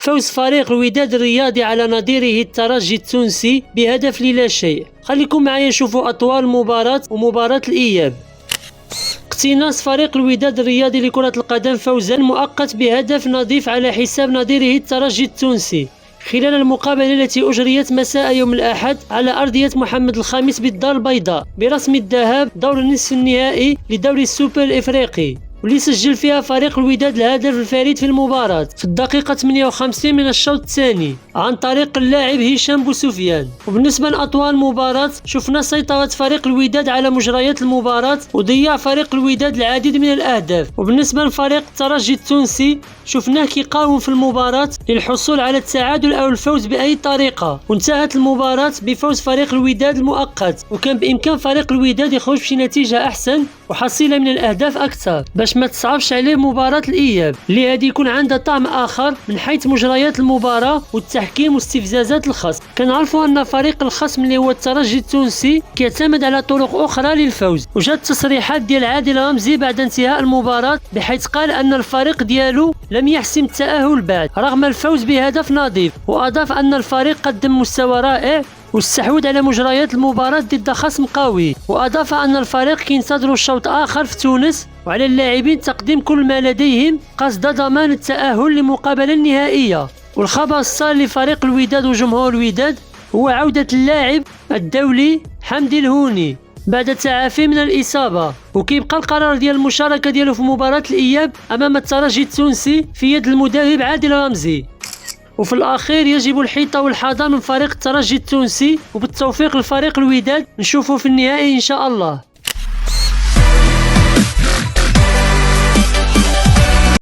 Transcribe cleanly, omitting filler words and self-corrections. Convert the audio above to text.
فوز فريق الوداد الرياضي على نظيره الترجي التونسي بهدف للا شيء. خليكم معايا نشوفوا أطوال المباراة ومباراة الإياب. اقتناص فريق الوداد الرياضي لكرة القدم فوزا مؤقت بهدف نظيف على حساب نظيره الترجي التونسي خلال المقابلة التي أجريت مساء يوم الأحد على أرضية محمد الخامس بالدار البيضاء برسم الذهاب دور النصف النهائي لدوري السوبر الإفريقي، واللي سجل فيها فريق الوداد الهدف الفريد في المباراة في الدقيقة 58 من الشوط الثاني عن طريق اللاعب هشام بوسفيان. وبالنسبة لأطوال المباراة شفنا سيطرة فريق الوداد على مجريات المباراة وضياع فريق الوداد العديد من الأهداف. وبالنسبة لفريق الترجي التونسي شفناه كيقاوم في المباراة للحصول على التعادل أو الفوز بأي طريقة، وانتهت المباراة بفوز فريق الوداد المؤقت، وكان بإمكان فريق الوداد يخرج بشي نتيجة أحسن وحصيلة من الأهداف أكثر باش ما تصعبش عليه مباراة الإياب اللي هذه يكون عندها طعم آخر من حيث مجريات المباراة والتحكيم واستفزازات الخصم. كنعرفوا أن فريق الخصم اللي هو الترجي التونسي كيعتمد على طرق أخرى للفوز، وجات تصريحات ديال عادل رمزي بعد انتهاء المباراة بحيث قال أن الفريق ديالو لم يحسم التأهل بعد رغم الفوز بهدف نظيف، وأضاف أن الفريق قدم مستوى رائع واستحوذ على مجريات المباراة ضد خصم قوي، وأضاف أن الفريق كينتظر شوط آخر في تونس وعلى اللاعبين تقديم كل ما لديهم قصد ضمان التأهل للمقابلة النهائية. والخبر السار لفريق الوداد وجمهور الوداد هو عودة اللاعب الدولي حمدي الهوني بعد التعافي من الإصابة، وكيبقى القرار ديال المشاركة ديالو في مباراة الإياب أمام الترجي التونسي في يد المدرب عادل رمزي. وفي الأخير يجب الحيطة والحذر من فريق الترجي التونسي، وبالتوفيق لفريق الوداد نشوفه في النهائي إن شاء الله.